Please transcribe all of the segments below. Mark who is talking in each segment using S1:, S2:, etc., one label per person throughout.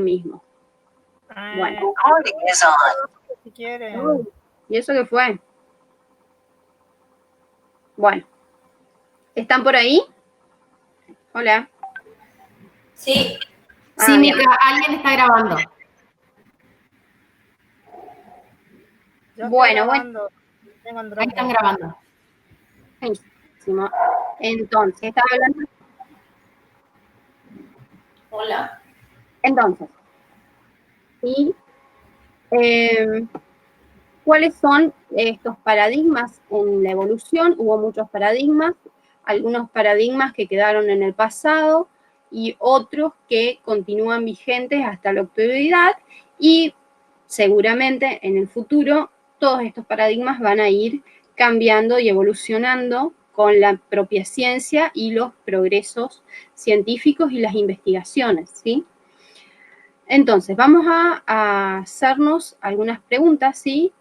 S1: mismo. Bueno.
S2: Si quieren.
S1: ¿Y eso qué fue? Bueno. ¿Están por ahí? Hola.
S3: Sí. Sí, Mica, alguien está grabando.
S1: Bueno.
S3: Ahí están grabando.
S1: Buenísimo. Entonces, estaba hablando.
S3: Hola.
S1: Entonces, ¿sí? ¿Cuáles son estos paradigmas en la evolución? Hubo muchos paradigmas, algunos paradigmas que quedaron en el pasado y otros que continúan vigentes hasta la actualidad, y seguramente en el futuro todos estos paradigmas van a ir cambiando y evolucionando con la propia ciencia y los progresos científicos y las investigaciones, ¿sí? Entonces, vamos a hacernos algunas preguntas, ¿sí?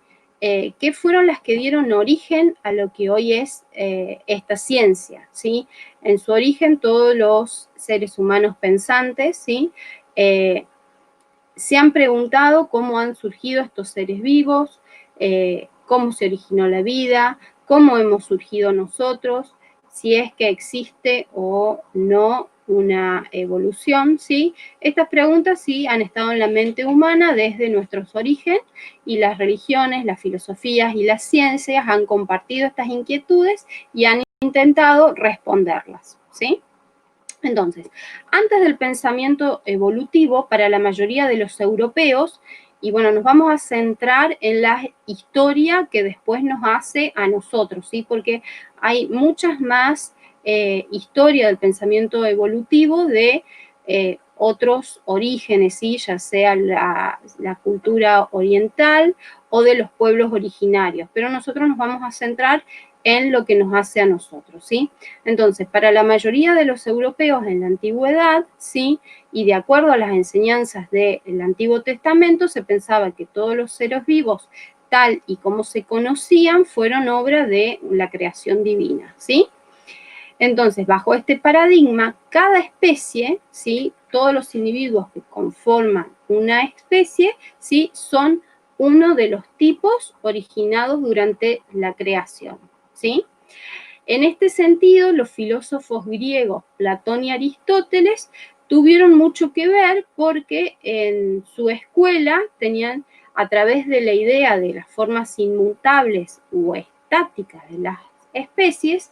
S1: ¿Qué fueron las que dieron origen a lo que hoy es esta ciencia, ¿sí? En su origen, todos los seres humanos pensantes, ¿sí? Se han preguntado cómo han surgido estos seres vivos, cómo se originó la vida, cómo hemos surgido nosotros, si es que existe o no una evolución, ¿sí? Estas preguntas sí han estado en la mente humana desde nuestros orígenes, y las religiones, las filosofías y las ciencias han compartido estas inquietudes y han intentado responderlas, ¿sí? Entonces, antes del pensamiento evolutivo, para la mayoría de los europeos, y bueno, nos vamos a centrar en la historia que después nos hace a nosotros, ¿sí? Porque hay muchas más historia del pensamiento evolutivo de otros orígenes, ¿sí? Ya sea la cultura oriental o de los pueblos originarios, pero nosotros nos vamos a centrar en lo que nos hace a nosotros, ¿sí? Entonces, para la mayoría de los europeos en la antigüedad, ¿sí? Y de acuerdo a las enseñanzas del Antiguo Testamento, se pensaba que todos los seres vivos, tal y como se conocían, fueron obra de la creación divina, ¿sí? Entonces, bajo este paradigma, cada especie, ¿sí? Todos los individuos que conforman una especie, ¿sí? Son uno de los tipos originados durante la creación, ¿sí? En este sentido, los filósofos griegos Platón y Aristóteles tuvieron mucho que ver, porque en su escuela tenían, a través de la idea de las formas inmutables o estáticas de las especies,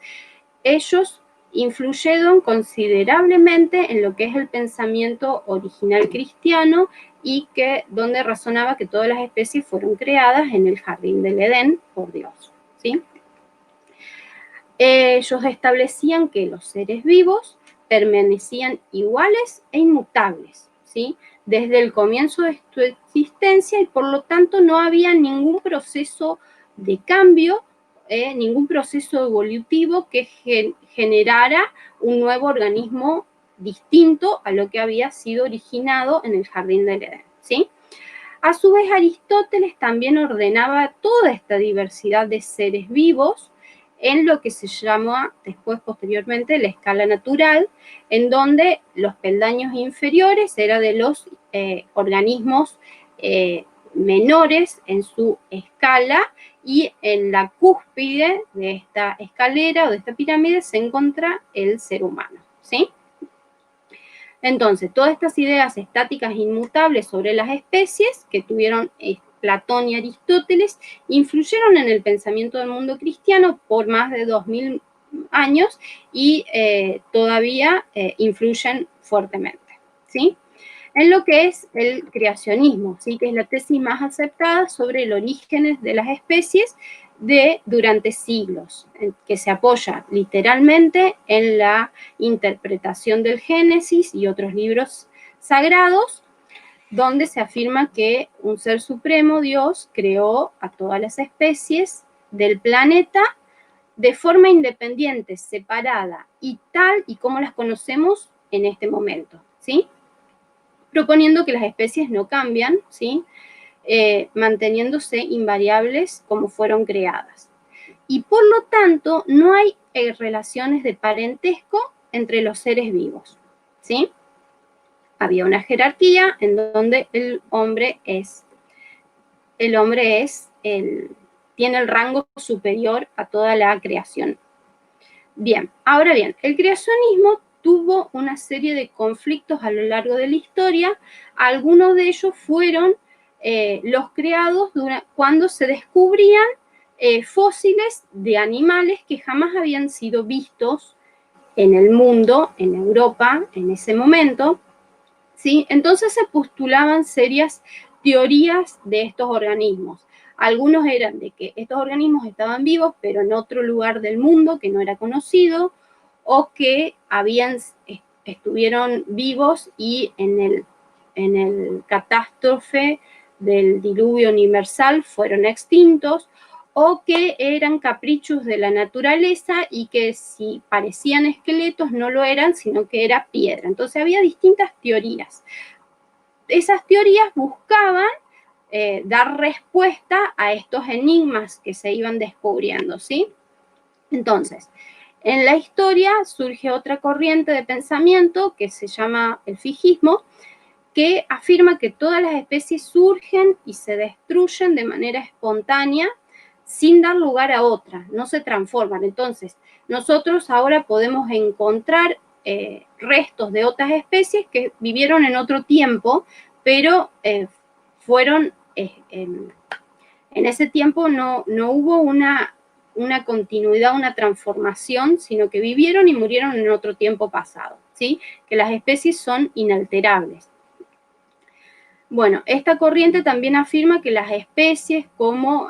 S1: ellos influyeron considerablemente en lo que es el pensamiento original cristiano, y que donde razonaba que todas las especies fueron creadas en el jardín del Edén por Dios, ¿sí? Ellos establecían que los seres vivos permanecían iguales e inmutables, ¿sí? Desde el comienzo de su existencia, y por lo tanto no había ningún proceso de cambio, ningún proceso evolutivo que generara un nuevo organismo distinto a lo que había sido originado en el jardín del Edén, ¿sí? A su vez, Aristóteles también ordenaba toda esta diversidad de seres vivos en lo que se llama después, posteriormente, la escala natural, en donde los peldaños inferiores eran de los organismos menores en su escala, y en la cúspide de esta escalera o de esta pirámide se encuentra el ser humano, ¿sí? Entonces, todas estas ideas estáticas e inmutables sobre las especies que tuvieron Platón y Aristóteles influyeron en el pensamiento del mundo cristiano por más de 2000 años, y todavía influyen fuertemente, ¿sí? En lo que es el creacionismo, ¿sí? Que es la tesis más aceptada sobre el origen de las especies durante siglos, que se apoya literalmente en la interpretación del Génesis y otros libros sagrados, donde se afirma que un ser supremo, Dios, creó a todas las especies del planeta de forma independiente, separada y tal y como las conocemos en este momento, ¿sí? Proponiendo que las especies no cambian, ¿sí? Manteniéndose invariables como fueron creadas. Y por lo tanto, no hay relaciones de parentesco entre los seres vivos, ¿sí? había una jerarquía en donde el hombre tiene el rango superior a toda la creación. Bien, ahora bien, el creacionismo tuvo una serie de conflictos a lo largo de la historia. Algunos de ellos fueron los creados cuando se descubrían fósiles de animales que jamás habían sido vistos en el mundo, en Europa, en ese momento, ¿sí? Entonces se postulaban serias teorías de estos organismos. Algunos eran de que estos organismos estaban vivos, pero en otro lugar del mundo que no era conocido, o que estuvieron vivos y en el catástrofe del diluvio universal fueron extintos, o que eran caprichos de la naturaleza y que si parecían esqueletos no lo eran, sino que era piedra. Entonces había distintas teorías. Esas teorías buscaban dar respuesta a estos enigmas que se iban descubriendo, ¿sí? Entonces, en la historia surge otra corriente de pensamiento que se llama el fijismo, que afirma que todas las especies surgen y se destruyen de manera espontánea sin dar lugar a otras, no se transforman. Entonces, nosotros ahora podemos encontrar restos de otras especies que vivieron en otro tiempo, pero fueron, en ese tiempo no hubo una continuidad, una transformación, sino que vivieron y murieron en otro tiempo pasado, ¿sí? Que las especies son inalterables. Bueno, esta corriente también afirma que las especies, como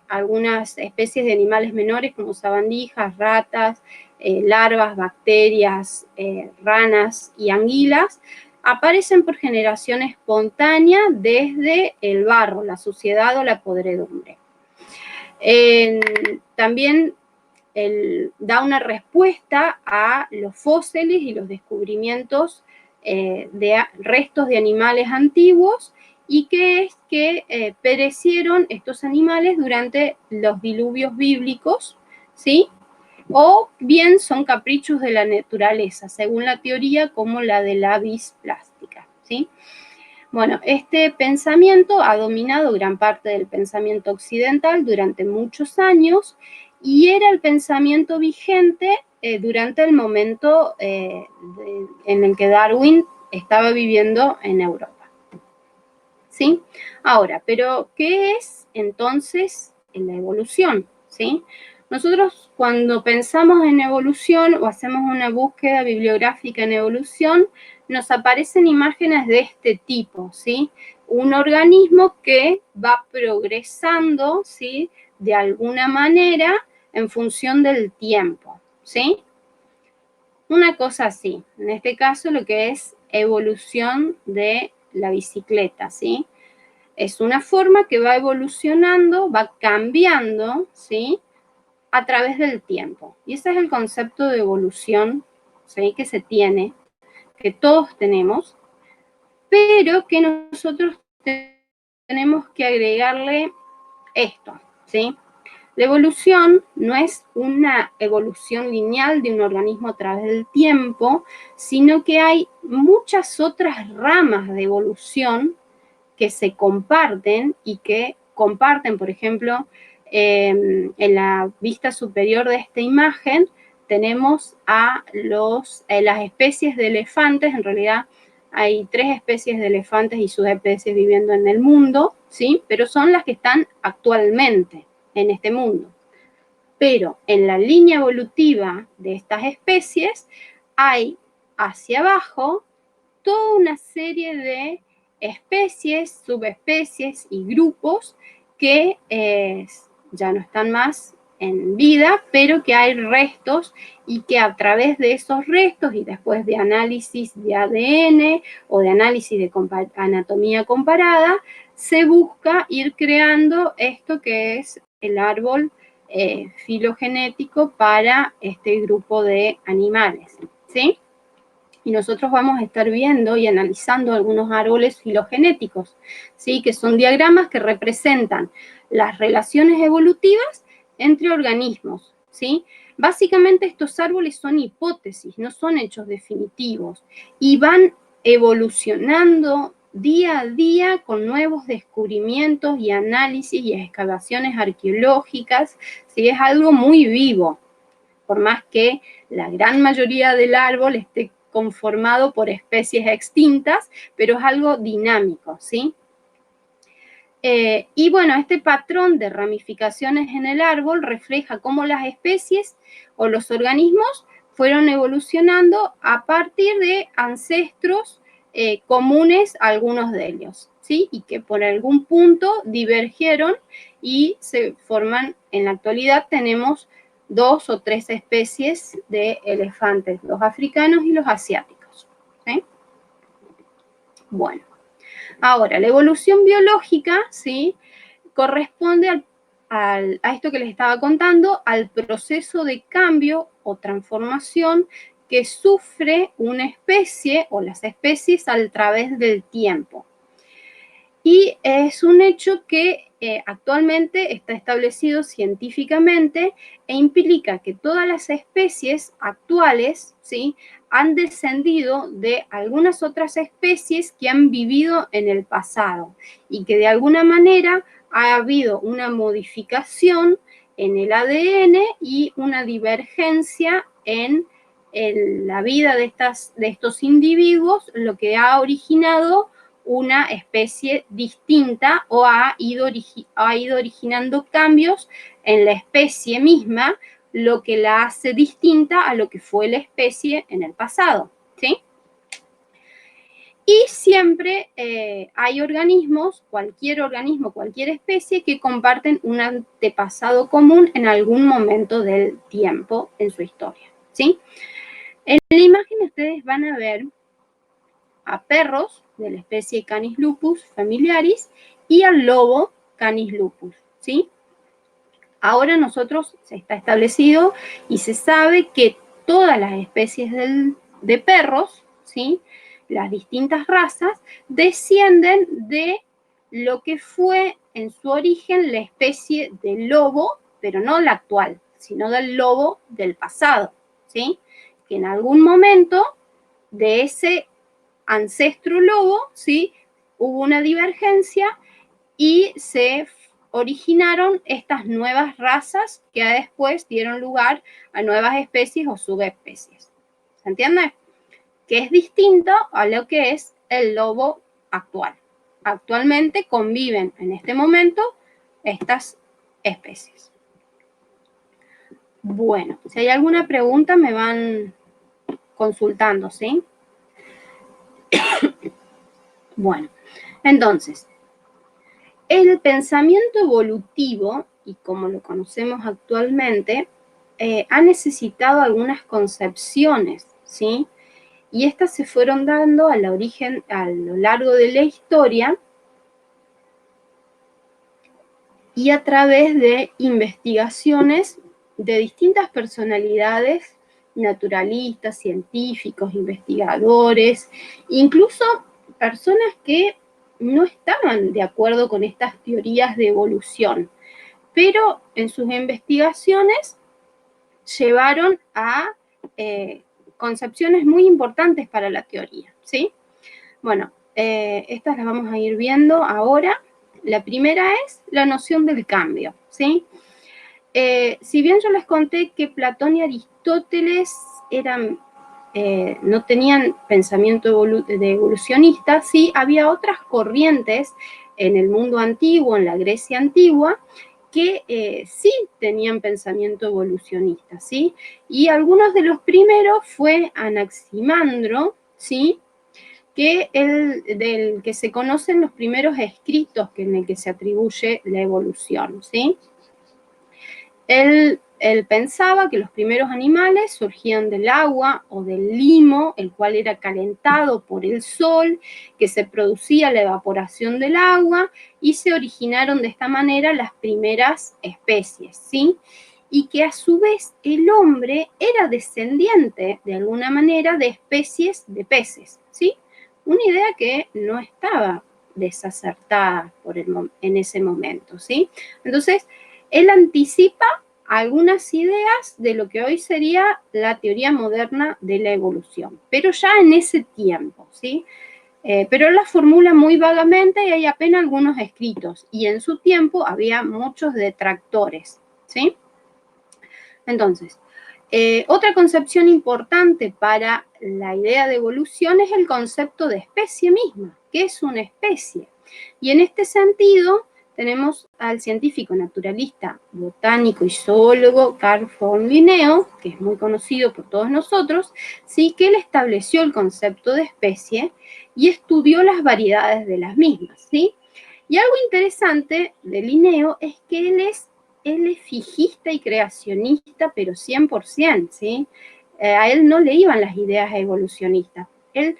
S1: algunas especies de animales menores, como sabandijas, ratas, larvas, bacterias, ranas y anguilas, aparecen por generación espontánea desde el barro, la suciedad o la podredumbre. También da una respuesta a los fósiles y los descubrimientos de restos de animales antiguos, y que es que perecieron estos animales durante los diluvios bíblicos, ¿sí? O bien son caprichos de la naturaleza, según la teoría como la de la vis plástica, ¿sí? Bueno, este pensamiento ha dominado gran parte del pensamiento occidental durante muchos años y era el pensamiento vigente durante el momento en el que Darwin estaba viviendo en Europa. ¿Sí? Ahora, ¿pero qué es entonces la evolución? ¿Sí? Nosotros cuando pensamos en evolución o hacemos una búsqueda bibliográfica en evolución, nos aparecen imágenes de este tipo, ¿sí? Un organismo que va progresando, ¿sí? De alguna manera en función del tiempo, ¿sí? Una cosa así, en este caso lo que es evolución de la bicicleta, ¿sí? Es una forma que va evolucionando, va cambiando, ¿sí? A través del tiempo. Y ese es el concepto de evolución, ¿sí? Que se tiene, que todos tenemos, pero que nosotros tenemos que agregarle esto, ¿sí? La evolución no es una evolución lineal de un organismo a través del tiempo, sino que hay muchas otras ramas de evolución que se comparten y que comparten, por ejemplo, en la vista superior de esta imagen tenemos a las especies de elefantes. En realidad hay 3 especies de elefantes y subespecies viviendo en el mundo, ¿sí? Pero son las que están actualmente en este mundo. Pero en la línea evolutiva de estas especies hay hacia abajo toda una serie de especies, subespecies y grupos que ya no están más en vida, pero que hay restos y que a través de esos restos y después de análisis de ADN o de análisis de anatomía comparada, se busca ir creando esto que es el árbol filogenético para este grupo de animales, ¿sí? Y nosotros vamos a estar viendo y analizando algunos árboles filogenéticos, ¿sí? Que son diagramas que representan las relaciones evolutivas entre organismos, ¿sí? Básicamente estos árboles son hipótesis, no son hechos definitivos, y van evolucionando día a día con nuevos descubrimientos y análisis y excavaciones arqueológicas, ¿sí? Es algo muy vivo, por más que la gran mayoría del árbol esté conformado por especies extintas, pero es algo dinámico, ¿sí? Y bueno, este patrón de ramificaciones en el árbol refleja cómo las especies o los organismos fueron evolucionando a partir de ancestros comunes a algunos de ellos, ¿sí? Y que por algún punto divergieron y se forman, en la actualidad tenemos 2 o 3 especies de elefantes, los africanos y los asiáticos, ¿sí? Bueno. Ahora, la evolución biológica, ¿sí? Corresponde a esto que les estaba contando, al proceso de cambio o transformación que sufre una especie o las especies a través del tiempo. Y es un hecho que actualmente está establecido científicamente e implica que todas las especies actuales, ¿sí?, han descendido de algunas otras especies que han vivido en el pasado y que de alguna manera ha habido una modificación en el ADN y una divergencia en la vida de estos individuos, lo que ha originado una especie distinta o ha ido originando cambios en la especie misma, lo que la hace distinta a lo que fue la especie en el pasado, ¿sí? Y siempre hay organismos, cualquier especie, que comparten un antepasado común en algún momento del tiempo en su historia, ¿sí? En la imagen ustedes van a ver a perros de la especie Canis lupus familiaris y al lobo Canis lupus, ¿sí? Ahora se está establecido y se sabe que todas las especies de perros, ¿sí?, las distintas razas, descienden de lo que fue en su origen la especie de lobo, pero no la actual, sino del lobo del pasado, ¿sí? Que en algún momento de ese ancestro lobo, ¿sí?, hubo una divergencia y se originaron estas nuevas razas que después dieron lugar a nuevas especies o subespecies. ¿Se entiende? Que es distinto a lo que es el lobo actual. Actualmente conviven en este momento estas especies. Bueno, si hay alguna pregunta me van consultando, ¿sí? Bueno, entonces, el pensamiento evolutivo, y como lo conocemos actualmente, ha necesitado algunas concepciones, ¿sí? Y estas se fueron dando a lo largo de la historia y a través de investigaciones de distintas personalidades naturalistas, científicos, investigadores, incluso personas que no estaban de acuerdo con estas teorías de evolución, pero en sus investigaciones llevaron a concepciones muy importantes para la teoría, ¿sí? Bueno, estas las vamos a ir viendo ahora. La primera es la noción del cambio, ¿sí? Si bien yo les conté que Platón y Aristóteles no tenían pensamiento evolucionista, sí había otras corrientes en el mundo antiguo, en la Grecia antigua, que sí tenían pensamiento evolucionista, ¿sí? Y algunos de los primeros fue Anaximandro, ¿sí?, del que se conocen los primeros escritos en el que se atribuye la evolución, ¿sí? Él pensaba que los primeros animales surgían del agua o del limo, el cual era calentado por el sol, que se producía la evaporación del agua y se originaron de esta manera las primeras especies, ¿sí? Y que a su vez el hombre era descendiente de alguna manera de especies de peces, ¿sí? Una idea que no estaba desacertada en ese momento, ¿sí? Entonces, él anticipa algunas ideas de lo que hoy sería la teoría moderna de la evolución, pero ya en ese tiempo, ¿sí? Pero él la formula muy vagamente y hay apenas algunos escritos, y en su tiempo había muchos detractores, ¿sí? Entonces, otra concepción importante para la idea de evolución es el concepto de especie misma. ¿Qué es una especie? Y en este sentido tenemos al científico naturalista, botánico y zoólogo Carl von Linneo, que es muy conocido por todos nosotros, ¿sí? Que él estableció el concepto de especie y estudió las variedades de las mismas, ¿sí? Y algo interesante de Linneo es que él es fijista y creacionista, pero 100%, ¿sí? A él no le iban las ideas evolucionistas. Él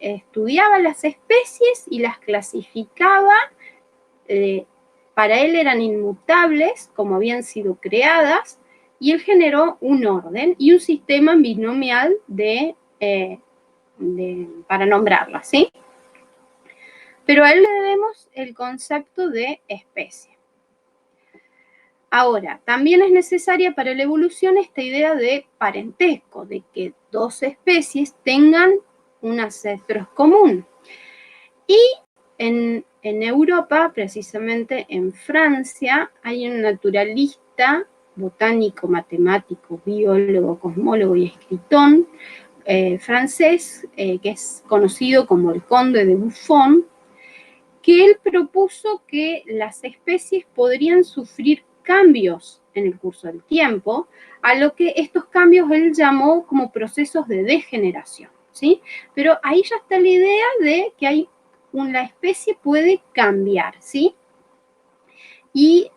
S1: estudiaba las especies y las clasificaba. Para él eran inmutables, como habían sido creadas, y él generó un orden y un sistema binomial para nombrarlas, ¿sí? Pero a él le debemos el concepto de especie. Ahora, también es necesaria para la evolución esta idea de parentesco, de que dos especies tengan un ancestro común. Y en Europa, precisamente en Francia, hay un naturalista, botánico, matemático, biólogo, cosmólogo y escritor francés, que es conocido como el Conde de Buffon, que él propuso que las especies podrían sufrir cambios en el curso del tiempo, a lo que estos cambios él llamó como procesos de degeneración, ¿sí? Pero ahí ya está la idea de que la especie puede cambiar, ¿sí? Y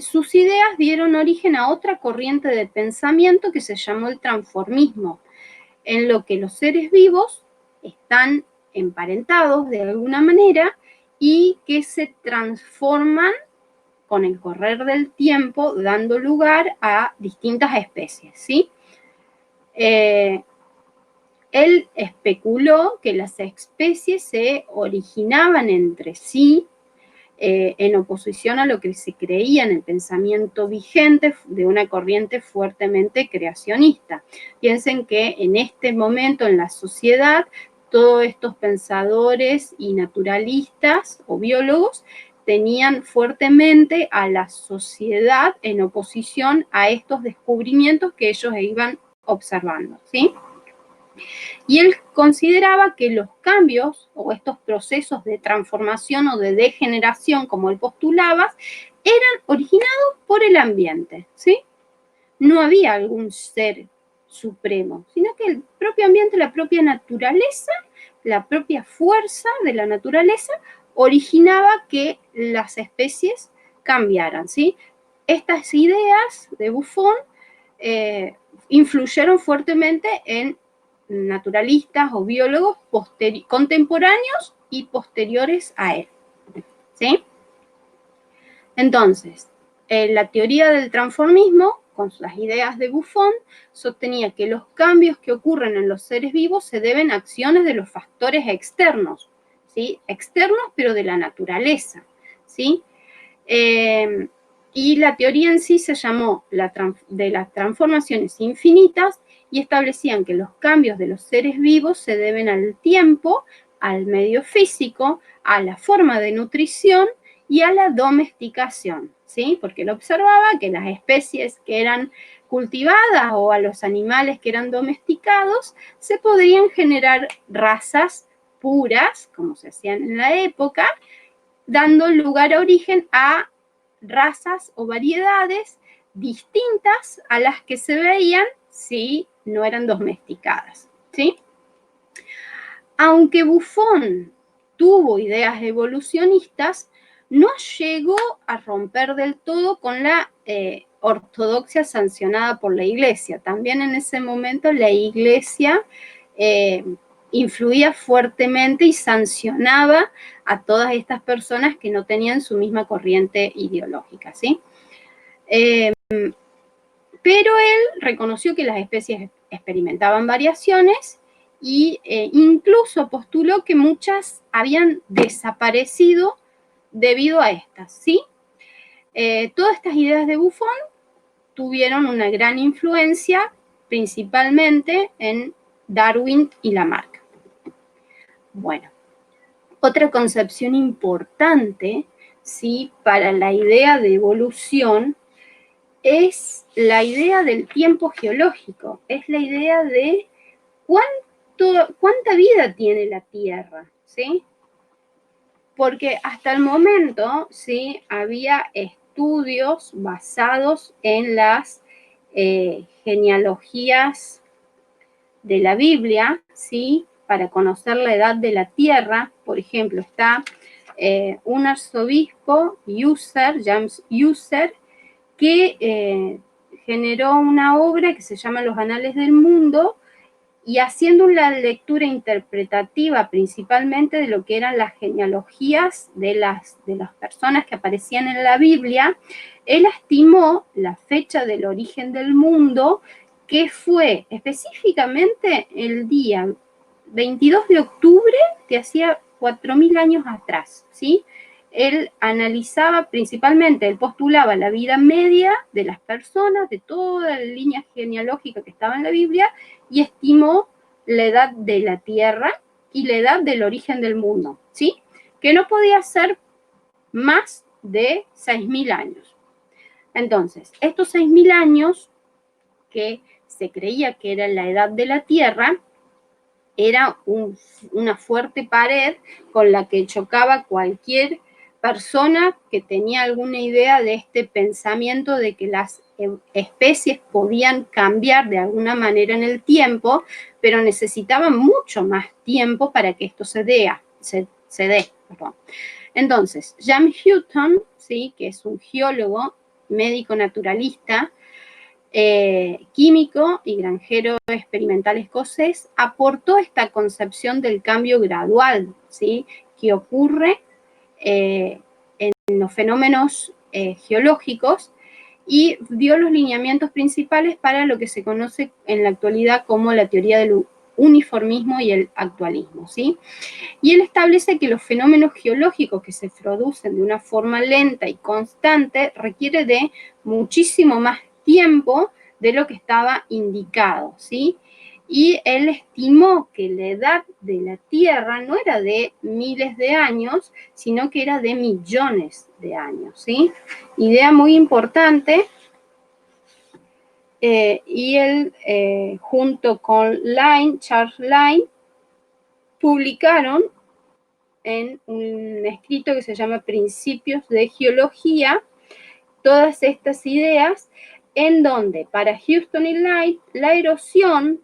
S1: sus ideas dieron origen a otra corriente de pensamiento que se llamó el transformismo, en lo que los seres vivos están emparentados de alguna manera y que se transforman con el correr del tiempo, dando lugar a distintas especies, ¿sí? Él especuló que las especies se originaban entre sí en oposición a lo que se creía en el pensamiento vigente de una corriente fuertemente creacionista. Piensen que en este momento en la sociedad todos estos pensadores y naturalistas o biólogos tenían fuertemente a la sociedad en oposición a estos descubrimientos que ellos iban observando, ¿sí? Y él consideraba que los cambios o estos procesos de transformación o de degeneración, como él postulaba, eran originados por el ambiente, ¿sí? No había algún ser supremo, sino que el propio ambiente, la propia naturaleza, la propia fuerza de la naturaleza originaba que las especies cambiaran, ¿sí? Estas ideas de Buffon influyeron fuertemente en naturalistas o biólogos contemporáneos y posteriores a él, ¿sí? Entonces, la teoría del transformismo, con las ideas de Buffon, sostenía que los cambios que ocurren en los seres vivos se deben a acciones de los factores externos, ¿sí? Externos, pero de la naturaleza, ¿sí? Y la teoría en sí se llamó de las transformaciones infinitas y establecían que los cambios de los seres vivos se deben al tiempo, al medio físico, a la forma de nutrición y a la domesticación, ¿sí? Porque él observaba que las especies que eran cultivadas o a los animales que eran domesticados, se podían generar razas puras, como se hacían en la época, dando lugar a origen a razas o variedades distintas a las que se veían si no eran domesticadas, ¿sí? Aunque Buffon tuvo ideas evolucionistas, no llegó a romper del todo con la ortodoxia sancionada por la Iglesia. También en ese momento la Iglesia influía fuertemente y sancionaba a todas estas personas que no tenían su misma corriente ideológica, ¿sí? Pero él reconoció que las especies experimentaban variaciones y incluso postuló que muchas habían desaparecido debido a estas, ¿sí? Todas estas ideas de Buffon tuvieron una gran influencia, principalmente en Darwin y Lamarck. Bueno, otra concepción importante, ¿sí?, para la idea de evolución es la idea del tiempo geológico, es la idea de cuánta vida tiene la Tierra, ¿sí? Porque hasta el momento, ¿sí?, había estudios basados en las genealogías de la Biblia, ¿sí?, para conocer la edad de la Tierra. Por ejemplo, está un arzobispo, James User, que generó una obra que se llama Los Anales del Mundo, y haciendo una lectura interpretativa principalmente de lo que eran las genealogías de las personas que aparecían en la Biblia, él estimó la fecha del origen del mundo, que fue específicamente el día 22 de octubre de hacía 4.000 años atrás, ¿sí? Él analizaba principalmente, él postulaba la vida media de las personas, de toda la línea genealógica que estaba en la Biblia, y estimó la edad de la Tierra y la edad del origen del mundo, ¿sí? Que no podía ser más de 6.000 años. Entonces, estos 6.000 años que se creía que era la edad de la Tierra, era una fuerte pared con la que chocaba cualquier persona que tenía alguna idea de este pensamiento de que las especies podían cambiar de alguna manera en el tiempo, pero necesitaban mucho más tiempo para que esto se dé. Entonces, James Hutton, ¿sí?, que es un geólogo, médico naturalista, químico y granjero experimental escocés, aportó esta concepción del cambio gradual, ¿sí?, que ocurre en los fenómenos geológicos, y dio los lineamientos principales para lo que se conoce en la actualidad como la teoría del uniformismo y el actualismo, ¿sí? Y él establece que los fenómenos geológicos que se producen de una forma lenta y constante requiere de muchísimo más tiempo de lo que estaba indicado, ¿sí? Y él estimó que la edad de la Tierra no era de miles de años, sino que era de millones de años, ¿sí? Idea muy importante. Y él, junto con Charles Lyne, publicaron en un escrito que se llama Principios de Geología todas estas ideas, en donde para Houston y Lyne la erosión,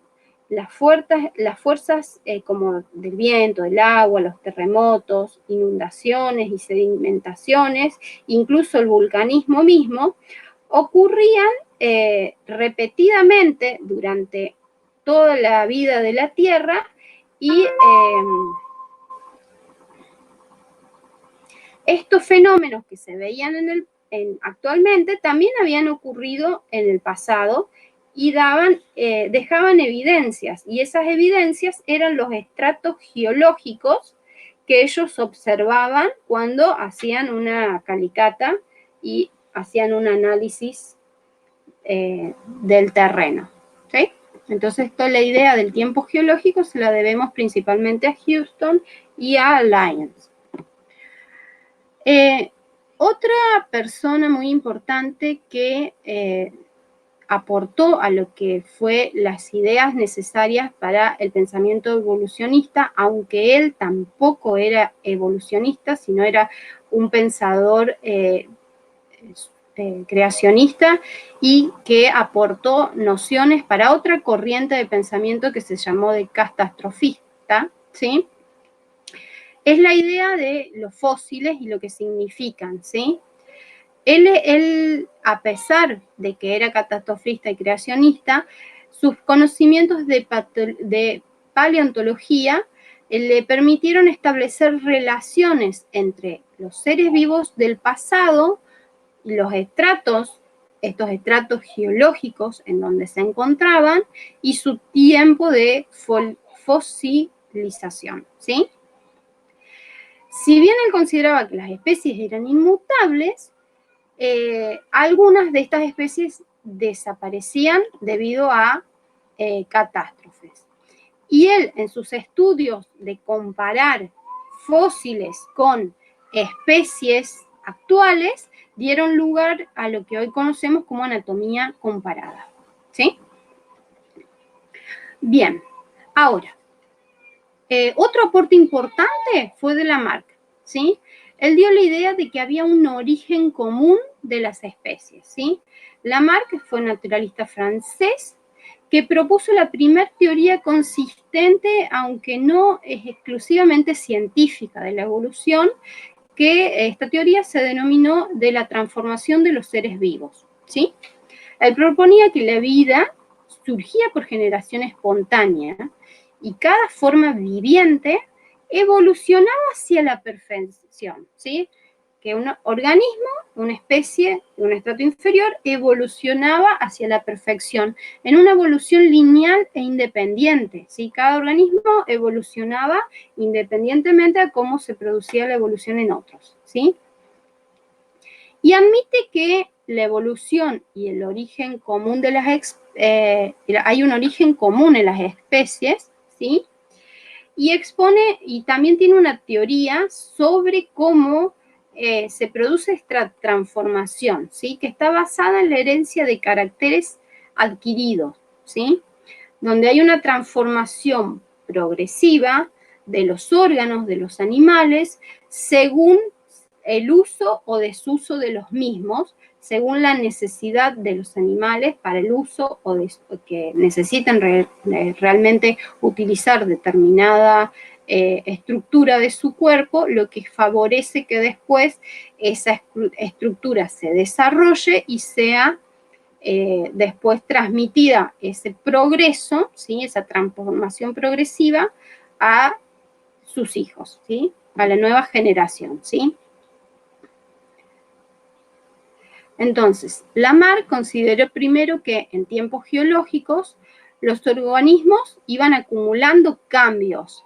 S1: las fuerzas como del viento, del agua, los terremotos, inundaciones y sedimentaciones, incluso el vulcanismo mismo, ocurrían repetidamente durante toda la vida de la Tierra, y estos fenómenos que se veían actualmente también habían ocurrido en el pasado y dejaban evidencias, y esas evidencias eran los estratos geológicos que ellos observaban cuando hacían una calicata y hacían un análisis del terreno, ¿sí? Entonces, la idea del tiempo geológico se la debemos principalmente a Houston y a Lyons. Otra persona muy importante que aportó a lo que fue las ideas necesarias para el pensamiento evolucionista, aunque él tampoco era evolucionista, sino era un pensador creacionista, y que aportó nociones para otra corriente de pensamiento que se llamó de catastrofista, ¿sí? Es la idea de los fósiles y lo que significan, ¿sí? Él, a pesar de que era catastrofista y creacionista, sus conocimientos de paleontología le permitieron establecer relaciones entre los seres vivos del pasado y estos estratos geológicos en donde se encontraban, y su tiempo de fosilización, ¿sí? Si bien él consideraba que las especies eran inmutables, algunas de estas especies desaparecían debido a catástrofes. Y él, en sus estudios de comparar fósiles con especies actuales, dieron lugar a lo que hoy conocemos como anatomía comparada. ¿Sí? Bien, ahora, otro aporte importante fue de Lamarck, ¿sí? Él dio la idea de que había un origen común de las especies, ¿sí? Lamarck fue un naturalista francés que propuso la primera teoría consistente, aunque no es exclusivamente científica, de la evolución, que esta teoría se denominó de la transformación de los seres vivos, ¿sí? Él proponía que la vida surgía por generación espontánea y cada forma viviente evolucionaba hacia la perfección, ¿sí? Que un organismo, una especie de un estrato inferior, evolucionaba hacia la perfección en una evolución lineal e independiente, ¿sí? Cada organismo evolucionaba independientemente a cómo se producía la evolución en otros, ¿sí? Y admite que la evolución y el origen común de las hay un origen común en las especies, ¿sí? Y expone, y también tiene una teoría sobre cómo se produce esta transformación, ¿sí? Que está basada en la herencia de caracteres adquiridos, ¿sí? Donde hay una transformación progresiva de los órganos de los animales según el uso o desuso de los mismos, según la necesidad de los animales para el uso o que necesiten realmente utilizar determinada estructura de su cuerpo, lo que favorece que después esa estructura se desarrolle y sea después transmitida ese progreso, ¿sí? Esa transformación progresiva a sus hijos, ¿sí? A la nueva generación, ¿sí? Entonces, Lamarck consideró primero que en tiempos geológicos los organismos iban acumulando cambios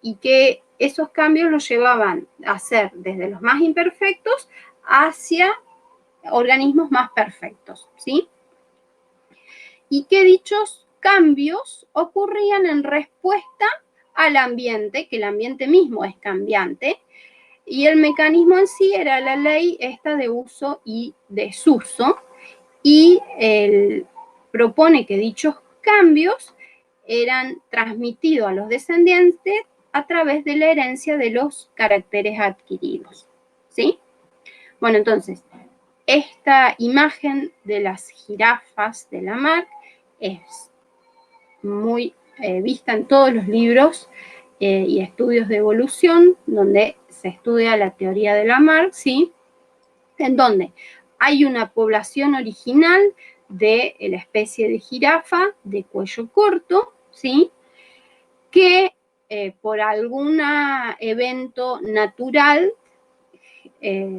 S1: y que esos cambios los llevaban a ser desde los más imperfectos hacia organismos más perfectos, ¿sí? Y que dichos cambios ocurrían en respuesta al ambiente, que el ambiente mismo es cambiante, y el mecanismo en sí era la ley esta de uso y desuso, y él propone que dichos cambios eran transmitidos a los descendientes a través de la herencia de los caracteres adquiridos, ¿sí? Bueno, entonces, esta imagen de las jirafas de Lamarck es muy vista en todos los libros y estudios de evolución, donde se estudia la teoría de Lamarck, ¿sí? En donde hay una población original de la especie de jirafa de cuello corto, ¿sí? Que por algún evento natural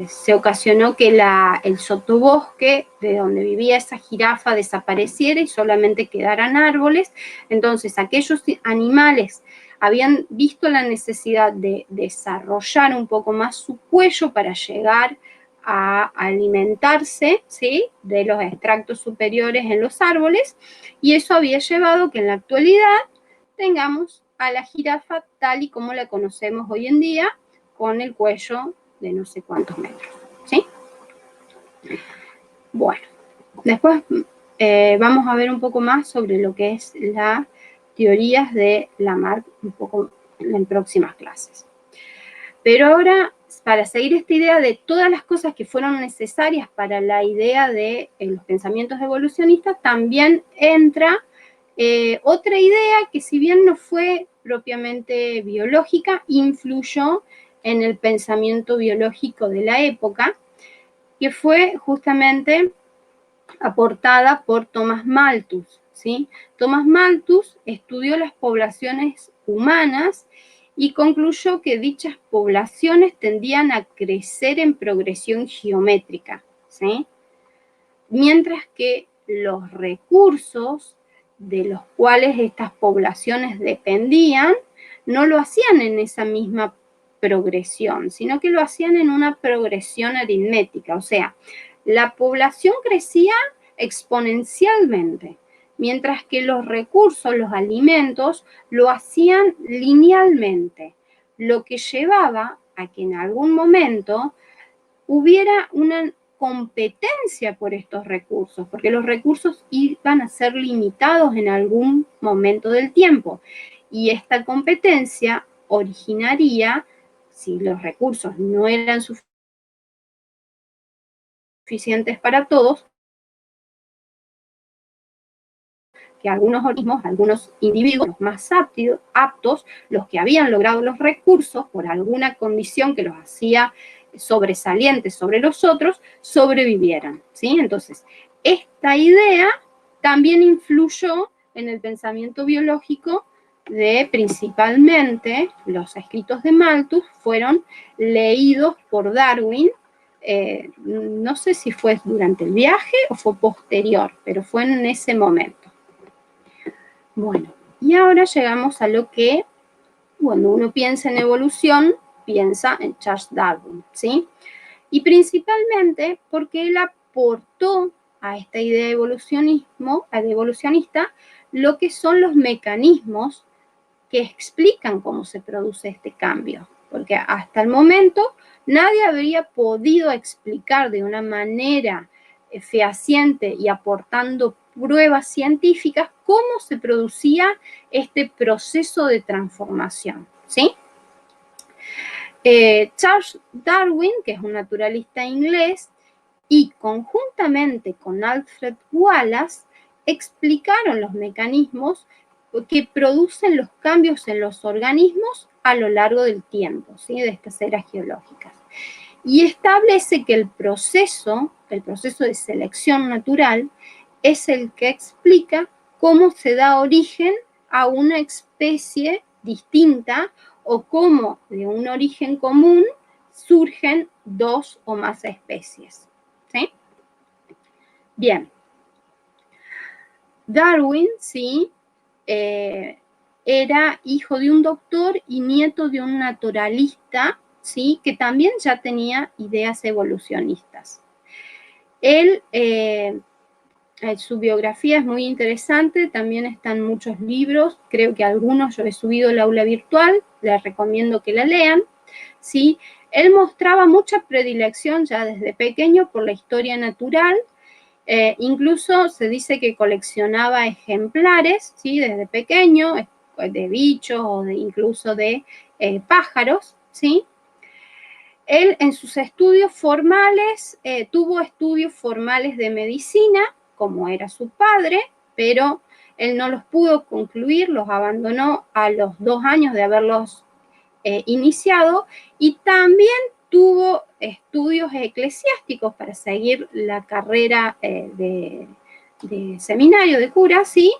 S1: se ocasionó que el sotobosque de donde vivía esa jirafa desapareciera y solamente quedaran árboles. Entonces, aquellos animales habían visto la necesidad de desarrollar un poco más su cuello para llegar a alimentarse, ¿sí? De los extractos superiores en los árboles, y eso había llevado que en la actualidad tengamos a la jirafa tal y como la conocemos hoy en día, con el cuello de no sé cuántos metros, ¿sí? Bueno, después vamos a ver un poco más sobre lo que es las teorías de Lamarck un poco en próximas clases. Pero ahora, para seguir esta idea de todas las cosas que fueron necesarias para la idea de los pensamientos evolucionistas, también entra otra idea que, si bien no fue propiamente biológica, influyó en el pensamiento biológico de la época, que fue justamente aportada por Thomas Malthus, ¿sí? Thomas Malthus estudió las poblaciones humanas y concluyó que dichas poblaciones tendían a crecer en progresión geométrica, ¿sí? Mientras que los recursos de los cuales estas poblaciones dependían no lo hacían en esa misma progresión, sino que lo hacían en una progresión aritmética, o sea, la población crecía exponencialmente, mientras que los recursos, los alimentos, lo hacían linealmente, lo que llevaba a que en algún momento hubiera una competencia por estos recursos, porque los recursos iban a ser limitados en algún momento del tiempo. Y esta competencia originaría, si los recursos no eran suficientes para todos, que algunos organismos, algunos individuos más aptos, los que habían logrado los recursos por alguna condición que los hacía sobresalientes sobre los otros, sobrevivieran, ¿sí? Entonces, esta idea también influyó en el pensamiento biológico de, principalmente, los escritos de Malthus fueron leídos por Darwin, no sé si fue durante el viaje o fue posterior, pero fue en ese momento. Bueno, y ahora llegamos a lo que, cuando uno piensa en evolución, piensa en Charles Darwin, ¿sí? Y principalmente porque él aportó a esta idea de evolucionista, lo que son los mecanismos que explican cómo se produce este cambio. Porque hasta el momento nadie habría podido explicar de una manera fehaciente y aportando pruebas científicas cómo se producía este proceso de transformación, ¿sí? Charles Darwin, que es un naturalista inglés, y conjuntamente con Alfred Wallace, explicaron los mecanismos que producen los cambios en los organismos a lo largo del tiempo, ¿sí? De estas eras geológicas. Y establece que el proceso de selección natural es el que explica cómo se da origen a una especie distinta o cómo de un origen común surgen dos o más especies, ¿sí? Bien. Darwin, sí, era hijo de un doctor y nieto de un naturalista, ¿sí? Que también ya tenía ideas evolucionistas. Él, su biografía es muy interesante, también están muchos libros, creo que algunos yo he subido al aula virtual, les recomiendo que la lean, ¿sí? Él mostraba mucha predilección ya desde pequeño por la historia natural, incluso se dice que coleccionaba ejemplares, ¿sí? Desde pequeño, de bichos o incluso de pájaros, ¿sí? Él en sus estudios formales, tuvo estudios formales de medicina, como era su padre, pero él no los pudo concluir, los abandonó a los 2 años de haberlos iniciado, y también tuvo estudios eclesiásticos para seguir la carrera de seminario de cura, ¿sí?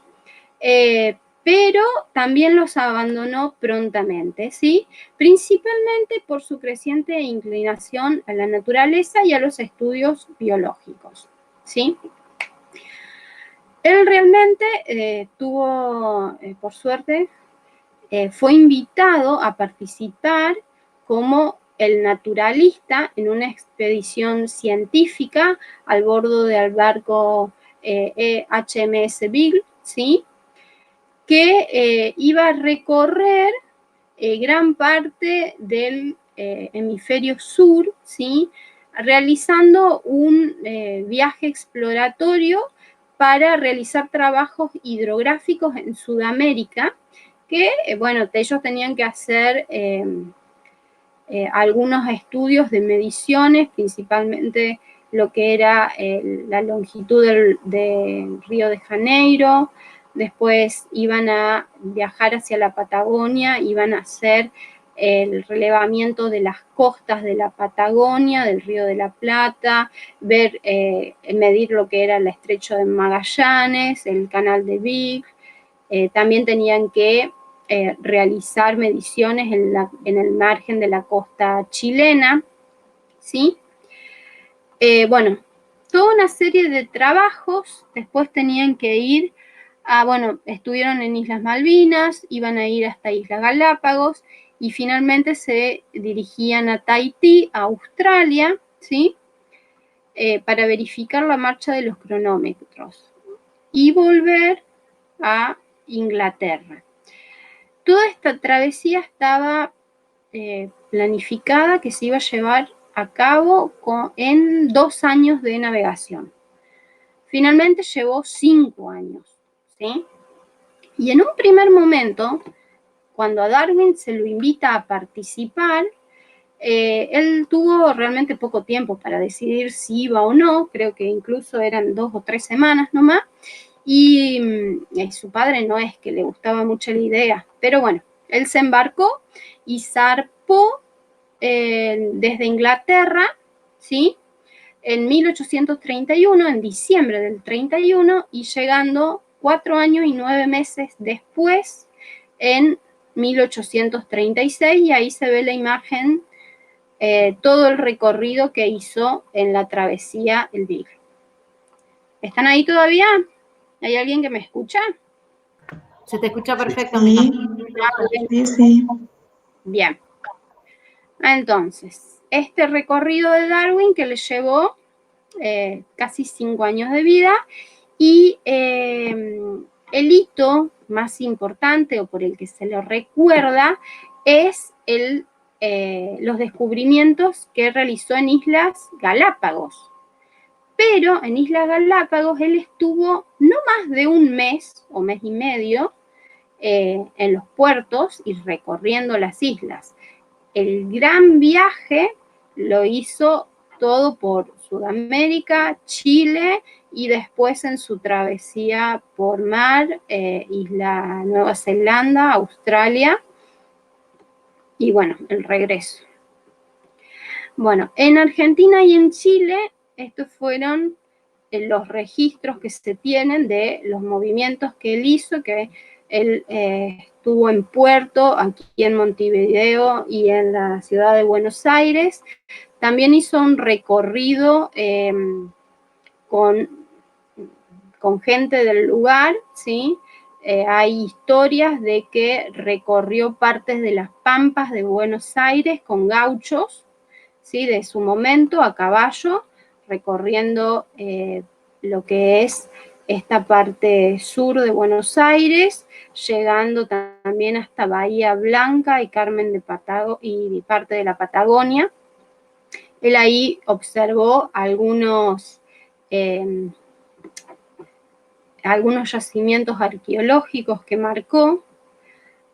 S1: Pero también los abandonó prontamente, ¿sí? Principalmente por su creciente inclinación a la naturaleza y a los estudios biológicos, ¿sí? Él realmente tuvo, por suerte, fue invitado a participar como el naturalista en una expedición científica al bordo del barco HMS Beagle, ¿sí? Que iba a recorrer gran parte del hemisferio sur, ¿sí? Realizando un viaje exploratorio para realizar trabajos hidrográficos en Sudamérica, que, bueno, ellos tenían que hacer algunos estudios de mediciones, principalmente lo que era la longitud del Río de Janeiro. Después iban a viajar hacia la Patagonia, iban a hacer el relevamiento de las costas de la Patagonia, del Río de la Plata, medir lo que era el Estrecho de Magallanes, el Canal de Beagle. También tenían que realizar mediciones en el margen de la costa chilena, ¿sí? Bueno, toda una serie de trabajos. Después tenían que ir bueno, estuvieron en Islas Malvinas, iban a ir hasta Islas Galápagos y finalmente se dirigían a Tahití, a Australia, ¿sí? para verificar la marcha de los cronómetros y volver a Inglaterra. Toda esta travesía estaba planificada que se iba a llevar a cabo en 2 años de navegación. Finalmente llevó 5 años, ¿sí? Y en un primer momento, cuando a Darwin se lo invita a participar, él tuvo realmente poco tiempo para decidir si iba o no, creo que incluso eran 2 o 3 semanas nomás, y su padre no es que le gustaba mucho la idea, pero bueno, él se embarcó y zarpó desde Inglaterra, ¿sí? En 1831, en diciembre del 31, y llegando 4 años y 9 meses después, en 1836, y ahí se ve la imagen, todo el recorrido que hizo en la travesía el Beagle. ¿Están ahí todavía? ¿Hay alguien que me escucha?
S3: Se te escucha perfecto,
S4: Sí. Sí, sí.
S1: Bien. Entonces, este recorrido de Darwin que le llevó casi 5 años de vida, y el hito más importante o por el que se lo recuerda es los descubrimientos que realizó en Islas Galápagos. Pero en Islas Galápagos él estuvo no más de un mes o mes y medio en los puertos y recorriendo las islas. El gran viaje lo hizo todo por Sudamérica, Chile, y después en su travesía por mar, Isla Nueva Zelanda, Australia, y bueno, el regreso. Bueno, en Argentina y en Chile, estos fueron los registros que se tienen de los movimientos que él hizo, que él estuvo en Puerto, aquí en Montevideo y en la ciudad de Buenos Aires. También hizo un recorrido con gente del lugar, ¿sí? Hay historias de que recorrió partes de las pampas de Buenos Aires con gauchos, ¿sí? De su momento a caballo, recorriendo lo que es esta parte sur de Buenos Aires, llegando también hasta Bahía Blanca y Carmen de y parte de la Patagonia. Él ahí observó algunos yacimientos arqueológicos que marcó.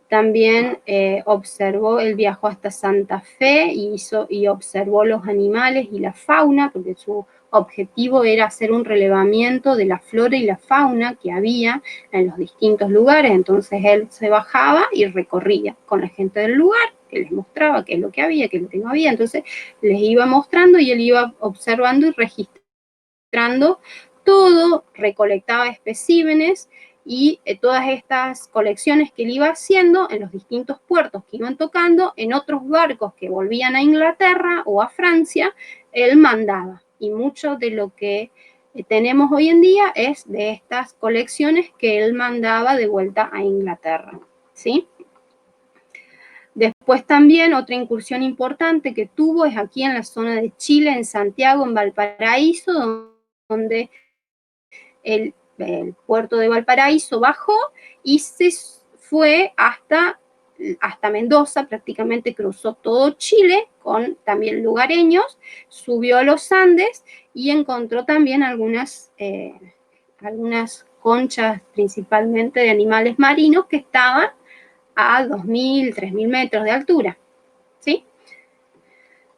S1: También observó, él viajó hasta Santa Fe y observó los animales y la fauna, porque su objetivo era hacer un relevamiento de la flora y la fauna que había en los distintos lugares. Entonces él se bajaba y recorría con la gente del lugar, que les mostraba qué es lo que había, qué es lo que no había. Entonces les iba mostrando y él iba observando y registrando todo, recolectaba especímenes, y todas estas colecciones que él iba haciendo en los distintos puertos que iban tocando, en otros barcos que volvían a Inglaterra o a Francia, él mandaba. Y mucho de lo que tenemos hoy en día es de estas colecciones que él mandaba de vuelta a Inglaterra, ¿sí? Después también otra incursión importante que tuvo es aquí en la zona de Chile, en Santiago, en Valparaíso, donde el puerto de Valparaíso bajó y se fue hasta Mendoza, prácticamente cruzó todo Chile con también lugareños, subió a los Andes y encontró también algunas conchas principalmente de animales marinos que estaban a 2.000, 3.000 metros de altura, ¿sí?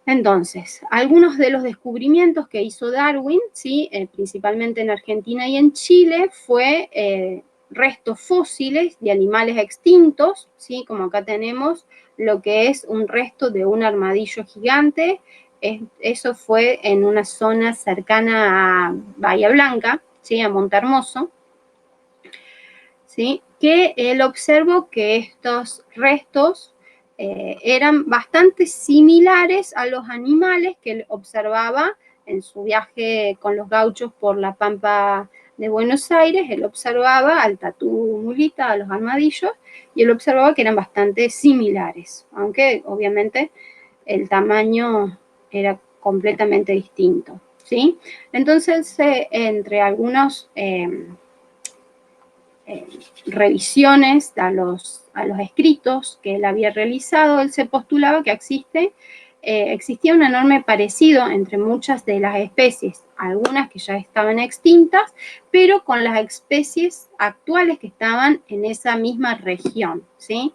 S1: Entonces, algunos de los descubrimientos que hizo Darwin, ¿sí? Principalmente en Argentina y en Chile, fue restos fósiles de animales extintos, ¿sí? Como acá tenemos lo que es un resto de un armadillo gigante. Eso fue en una zona cercana a Bahía Blanca, ¿sí? A Montehermoso, ¿sí? Que él observó que estos restos eran bastante similares a los animales que él observaba en su viaje con los gauchos por la pampa de Buenos Aires. Él observaba al tatú mulita, a los armadillos, y él observaba que eran bastante similares, aunque obviamente el tamaño era completamente distinto. ¿sí? Entonces, entre algunas revisiones a los escritos que él había realizado, él se postulaba que existía un enorme parecido entre muchas de las especies, algunas que ya estaban extintas, pero con las especies actuales que estaban en esa misma región, ¿sí?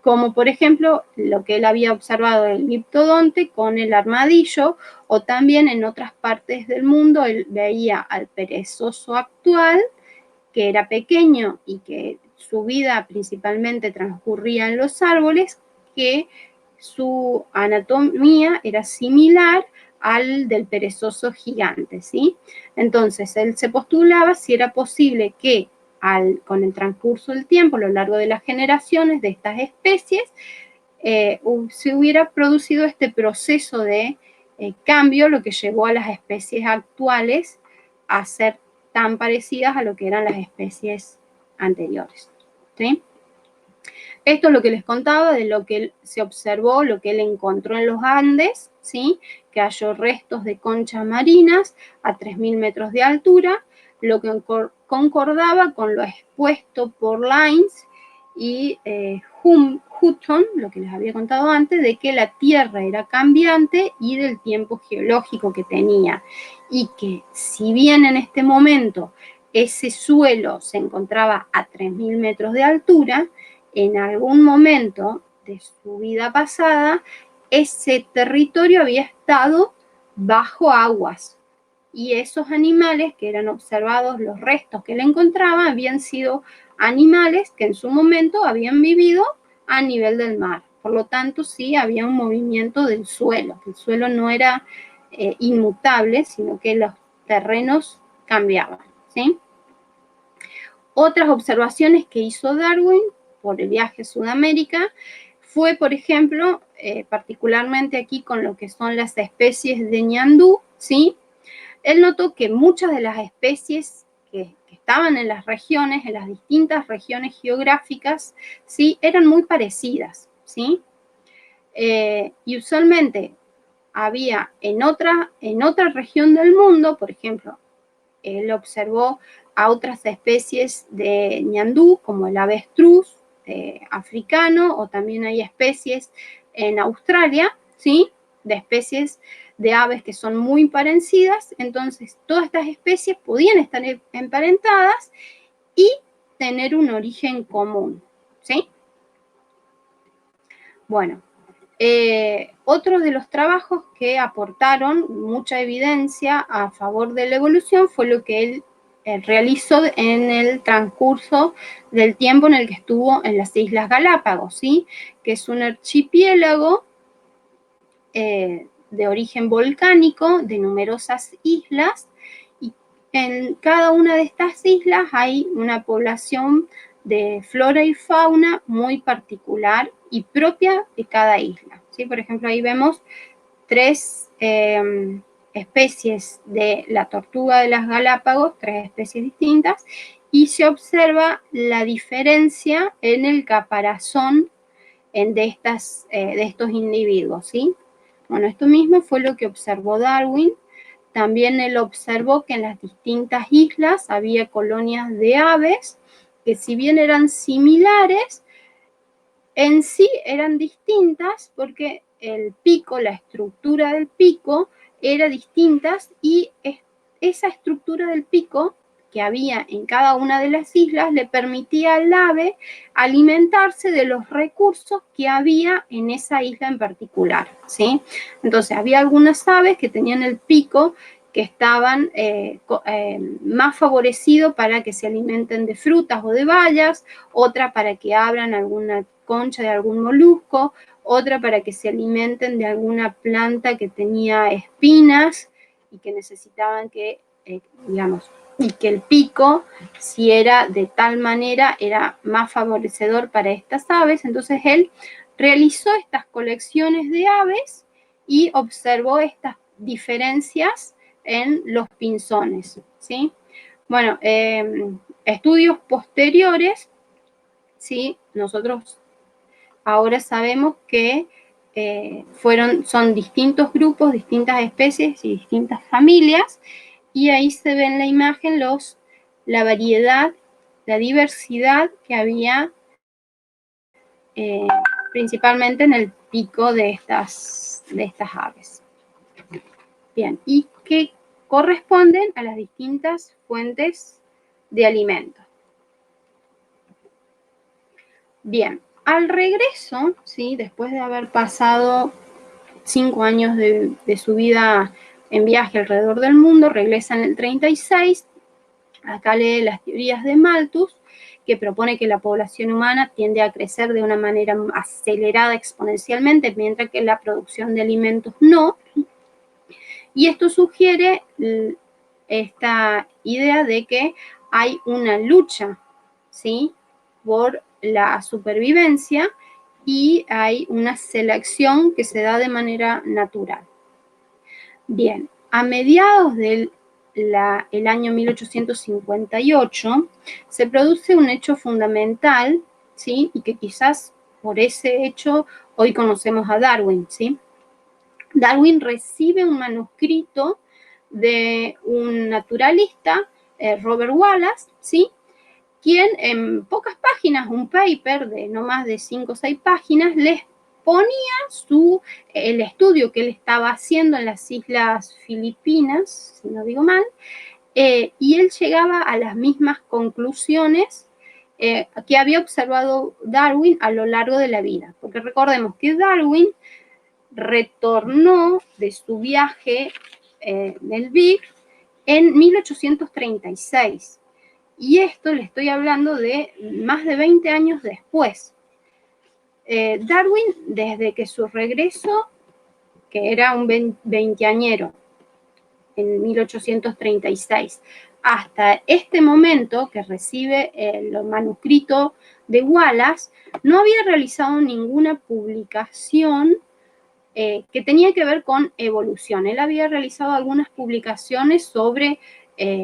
S1: Como por ejemplo lo que él había observado del Giptodonte con el armadillo, o también en otras partes del mundo él veía al perezoso actual, que era pequeño y que su vida principalmente transcurría en los árboles, que su anatomía era similar al del perezoso gigante, ¿sí? Entonces, él se postulaba si era posible que con el transcurso del tiempo, a lo largo de las generaciones de estas especies, se hubiera producido este proceso de cambio, lo que llevó a las especies actuales a ser tan parecidas a lo que eran las especies anteriores, ¿sí? Esto es lo que les contaba de lo que él se observó, lo que él encontró en los Andes, ¿sí? Que halló restos de conchas marinas a 3.000 metros de altura, lo que concordaba con lo expuesto por Lines y Hutton, lo que les había contado antes, de que la Tierra era cambiante y del tiempo geológico que tenía, y que si bien en este momento ese suelo se encontraba a 3.000 metros de altura, en algún momento de su vida pasada, ese territorio había estado bajo aguas, y esos animales que eran observados, los restos que él encontraba, habían sido animales que en su momento habían vivido a nivel del mar. Por lo tanto, sí había un movimiento del suelo. El suelo no era inmutable, sino que los terrenos cambiaban, ¿sí? Otras observaciones que hizo Darwin por el viaje a Sudamérica fue, por ejemplo, particularmente aquí con lo que son las especies de ñandú, ¿sí? Él notó que muchas de las especies que estaban en las regiones, en las distintas regiones geográficas, ¿sí? Eran muy parecidas, ¿sí? Y usualmente había en otra región del mundo, por ejemplo, él observó a otras especies de ñandú, como el avestruz africano, o también hay especies en Australia, ¿sí? De especies de aves que son muy parecidas. Entonces, todas estas especies podían estar emparentadas y tener un origen común, ¿sí? Bueno, otro de los trabajos que aportaron mucha evidencia a favor de la evolución fue lo que él realizó en el transcurso del tiempo en el que estuvo en las Islas Galápagos, ¿sí? Que es un archipiélago de origen volcánico, de numerosas islas, y en cada una de estas islas hay una población de flora y fauna muy particular y propia de cada isla, ¿sí? Por ejemplo, ahí vemos 3 especies de la tortuga de las Galápagos, 3 especies distintas, y se observa la diferencia en el caparazón de estos individuos, ¿sí? Bueno, esto mismo fue lo que observó Darwin. También él observó que en las distintas islas había colonias de aves que, si bien eran similares, en sí eran distintas porque el pico, la estructura del pico era distinta, y esa estructura del pico que había en cada una de las islas le permitía al ave alimentarse de los recursos que había en esa isla en particular, ¿sí? Entonces, había algunas aves que tenían el pico que estaban más favorecidos para que se alimenten de frutas o de bayas, otra para que abran alguna concha de algún molusco, otra para que se alimenten de alguna planta que tenía espinas y que necesitaban que, digamos, y que el pico, si era de tal manera, era más favorecedor para estas aves. Entonces él realizó estas colecciones de aves y observó estas diferencias en los pinzones, ¿sí? Bueno, estudios posteriores, ¿sí? Nosotros ahora sabemos que son distintos grupos, distintas especies y distintas familias, y ahí se ve en la imagen la variedad, la diversidad que había principalmente en el pico de estas aves. Bien, y que corresponden a las distintas fuentes de alimentos. Bien, al regreso, ¿sí? Después de haber pasado 5 años de su vida en viaje alrededor del mundo, regresa en el 36, acá lee las teorías de Malthus, que propone que la población humana tiende a crecer de una manera acelerada exponencialmente, mientras que la producción de alimentos no. Y esto sugiere esta idea de que hay una lucha, ¿sí?, por la supervivencia y hay una selección que se da de manera natural. Bien, a mediados del año 1858 se produce un hecho fundamental, ¿sí?, y que quizás por ese hecho hoy conocemos a Darwin, ¿sí? Darwin recibe un manuscrito de un naturalista, Robert Wallace, ¿sí?, quien en pocas páginas, un paper de no más de 5 o 6 páginas, les ponía el estudio que él estaba haciendo en las Islas Filipinas, si no digo mal, y él llegaba a las mismas conclusiones que había observado Darwin a lo largo de la vida. Porque recordemos que Darwin retornó de su viaje del Big en 1836. Y esto le estoy hablando de más de 20 años después. Darwin, desde que su regreso, que era un veinteañero, en 1836, hasta este momento que recibe el manuscrito de Wallace, no había realizado ninguna publicación que tenía que ver con evolución. Él había realizado algunas publicaciones sobre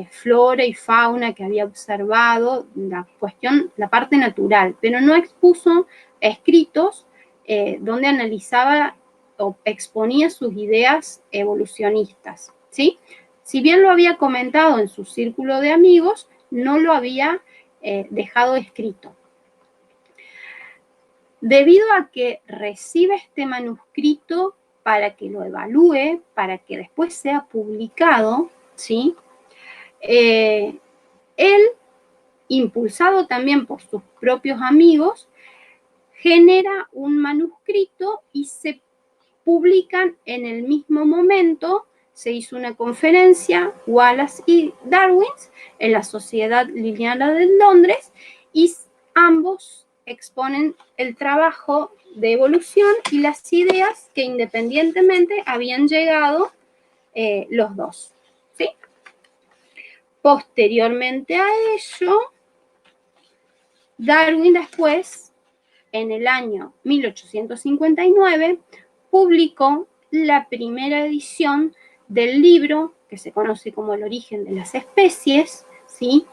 S1: flora y fauna que había observado, la parte natural, pero no expuso escritos donde analizaba o exponía sus ideas evolucionistas, ¿sí? Si bien lo había comentado en su círculo de amigos, no lo había dejado escrito. Debido a que recibe este manuscrito para que lo evalúe, para que después sea publicado, ¿sí? Él, impulsado también por sus propios amigos, genera un manuscrito y se publican en el mismo momento. Se hizo una conferencia, Wallace y Darwin, en la Sociedad Linneana de Londres, y ambos exponen el trabajo de evolución y las ideas que independientemente habían llegado los dos, ¿sí? Posteriormente a ello, Darwin después, en el año 1859, publicó la primera edición del libro que se conoce como El origen de las especies, ¿sí?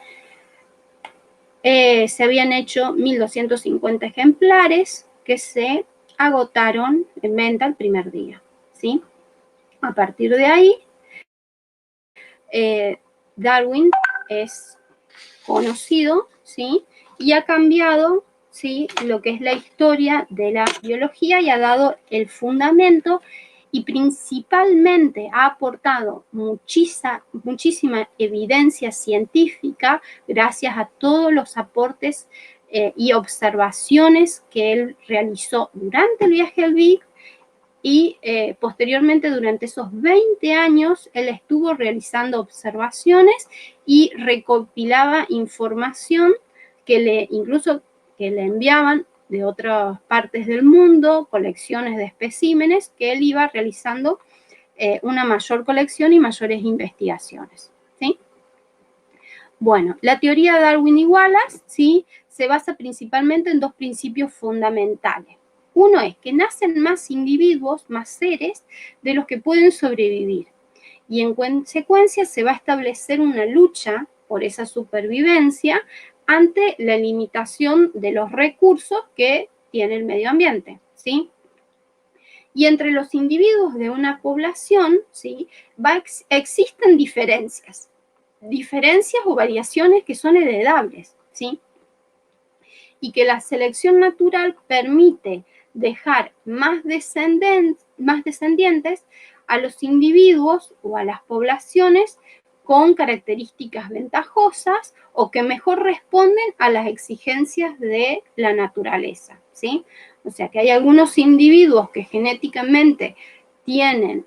S1: Se habían hecho 1250 ejemplares que se agotaron en venta el primer día, ¿sí? A partir de ahí, Darwin es conocido, ¿sí?, y ha cambiado, ¿sí?, lo que es la historia de la biología y ha dado el fundamento y principalmente ha aportado muchísima evidencia científica gracias a todos los aportes y observaciones que él realizó durante el viaje al Big, y posteriormente durante esos 20 años él estuvo realizando observaciones y recopilaba información incluso que le enviaban de otras partes del mundo, colecciones de especímenes, que él iba realizando una mayor colección y mayores investigaciones, ¿sí? Bueno, la teoría de Darwin y Wallace, ¿sí?, se basa principalmente en dos principios fundamentales. Uno es que nacen más individuos, más seres, de los que pueden sobrevivir. Y en consecuencia se va a establecer una lucha por esa supervivencia ante la limitación de los recursos que tiene el medio ambiente, ¿sí? Y entre los individuos de una población, ¿sí?, existen diferencias o variaciones que son heredables, ¿sí? Y que la selección natural permite dejar más descendientes a los individuos o a las poblaciones con características ventajosas o que mejor responden a las exigencias de la naturaleza, ¿sí? O sea que hay algunos individuos que genéticamente tienen